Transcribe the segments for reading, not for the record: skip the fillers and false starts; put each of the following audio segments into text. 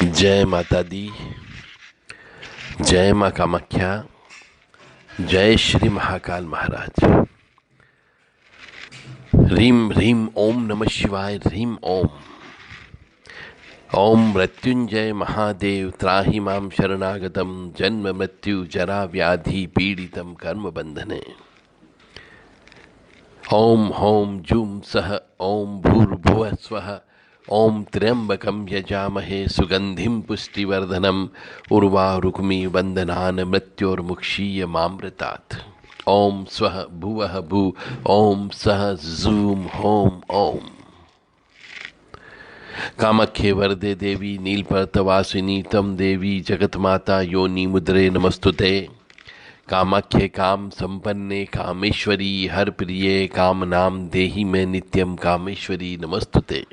जय माता दी, जय माँ कामाख्या, जय श्री महाकाल महाराज। ह्रीं ह्रीं ओम नमः शिवाय। ह्रीं ओम। ओम मृत्युंजय महादेव त्राहि मां शरणागतम जन्म मृत्यु जरा व्याधि पीड़ितम कर्म बंधने। ओम होम जूम सह ओम भूर्भुवः स्वः। ओम त्र्यंबकं यजामहे सुगंधिं पुष्टिवर्धनम् उर्वारुक्मी वंदनान् मृत्योर्मुक्षीय मामृतात्। ओम स्वः भुवः भू। ओम सह जूम होम ओम। कामाख्ये वरदे देवी नीलपर्तवासिनी तम देवी जगतमाता योनि मुद्रे नमस्तुते। कामाख्ये काम संपन्ने कामेश्वरी हर प्रिये काम नाम देहि में नित्यम कामेश्वरी नमस्तुते।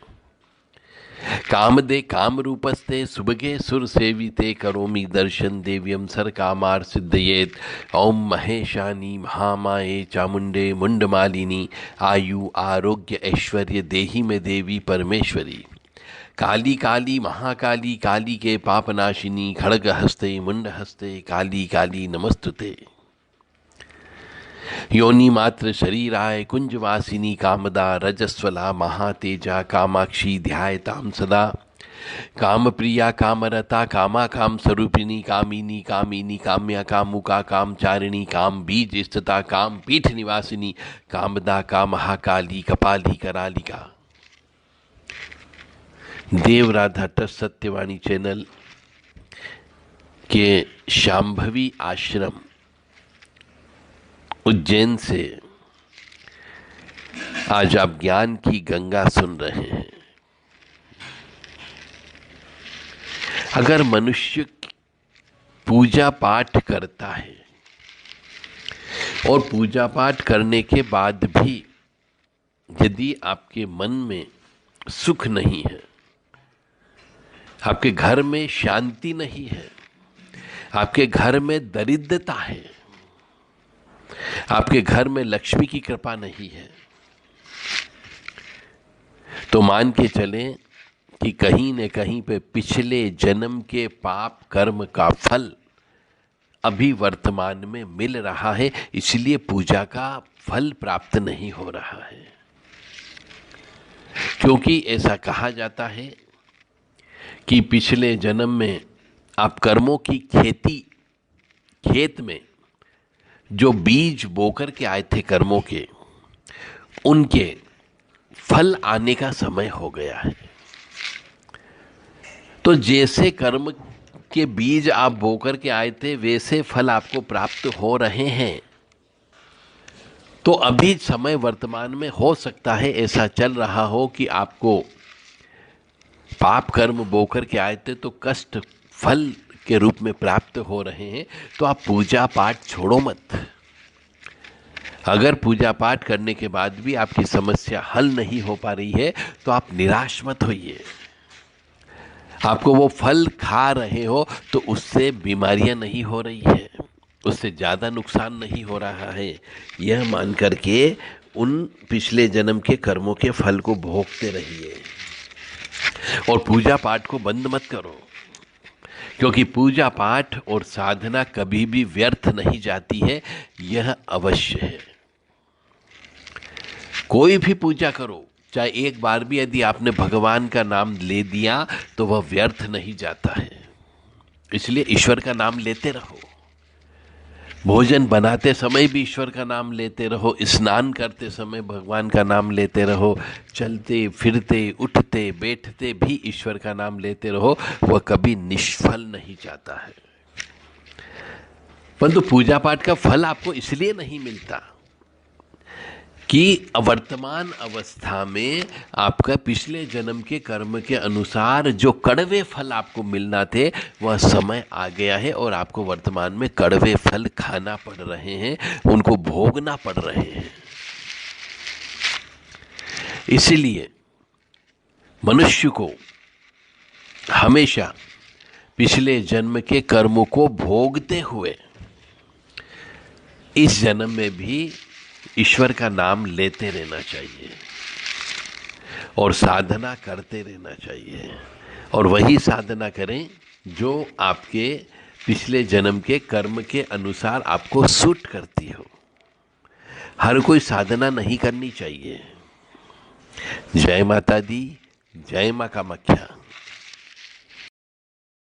कामदे काम रूपस्ते सुभगे सुर सेविते करोमि दर्शन देव्यम सर कामार सिद्धयेत। ओम महेशानी महामाये चामुंडे मुंडमालिनी आयु आरोग्य ऐश्वर्य देहि में देवी परमेश्वरी। काली काली महाकाली काली के पापनाशिनी खड़ग हस्ते मुंड हस्ते काली काली नमस्तुते। योनि मात्र शरीराय कुंजवासिनी कामदा रजस्वला महातेजा कामाक्षी ध्यायताम सदा। काम प्रिया कामरता कामा काम स्वरूपिणी कामिनी कामिनी काम्या कामुका कामचारिणी काम बीज स्थिता काम पीठ निवासिनी कामदा का महाकाली कपाली करालिका। देव राधा ट्रस्ट सत्यवाणी चैनल के शांभवी आश्रम उज्जैन से आज आप ज्ञान की गंगा सुन रहे हैं। अगर मनुष्य पूजा पाठ करता है और पूजा पाठ करने के बाद भी यदि आपके मन में सुख नहीं है, आपके घर में शांति नहीं है, आपके घर में दरिद्रता है, आपके घर में लक्ष्मी की कृपा नहीं है, तो मान के चलें कि कहीं न कहीं पे पिछले जन्म के पाप कर्म का फल अभी वर्तमान में मिल रहा है, इसलिए पूजा का फल प्राप्त नहीं हो रहा है। क्योंकि ऐसा कहा जाता है कि पिछले जन्म में आप कर्मों की खेत में जो बीज बोकर के आए थे कर्मों के, उनके फल आने का समय हो गया है। तो जैसे कर्म के बीज आप बोकर के आए थे वैसे फल आपको प्राप्त हो रहे हैं। तो अभी समय वर्तमान में हो सकता है ऐसा चल रहा हो कि आपको पाप कर्म बोकर के आए थे तो कष्ट फल के रूप में प्राप्त हो रहे हैं। तो आप पूजा पाठ छोड़ो मत। अगर पूजा पाठ करने के बाद भी आपकी समस्या हल नहीं हो पा रही है तो आप निराश मत होइए। आपको वो फल खा रहे हो तो उससे बीमारियां नहीं हो रही है, उससे ज़्यादा नुकसान नहीं हो रहा है, यह मान करके उन पिछले जन्म के कर्मों के फल को भोगते रहिए और पूजा पाठ को बंद मत करो। क्योंकि पूजा पाठ और साधना कभी भी व्यर्थ नहीं जाती है, यह अवश्य है। कोई भी पूजा करो, चाहे एक बार भी यदि आपने भगवान का नाम ले दिया तो वह व्यर्थ नहीं जाता है। इसलिए ईश्वर का नाम लेते रहो, भोजन बनाते समय भी ईश्वर का नाम लेते रहो, स्नान करते समय भगवान का नाम लेते रहो, चलते फिरते उठते बैठते भी ईश्वर का नाम लेते रहो, वह कभी निष्फल नहीं जाता है। परंतु पूजा पाठ का फल आपको इसलिए नहीं मिलता कि वर्तमान अवस्था में आपका पिछले जन्म के कर्म के अनुसार जो कड़वे फल आपको मिलना थे वह समय आ गया है और आपको वर्तमान में कड़वे फल खाना पड़ रहे हैं, उनको भोगना पड़ रहे हैं। इसलिए मनुष्य को हमेशा पिछले जन्म के कर्मों को भोगते हुए इस जन्म में भी ईश्वर का नाम लेते रहना चाहिए और साधना करते रहना चाहिए, और वही साधना करें जो आपके पिछले जन्म के कर्म के अनुसार आपको सूट करती हो। हर कोई साधना नहीं करनी चाहिए। जय माता दी, जय मां कामाख्या।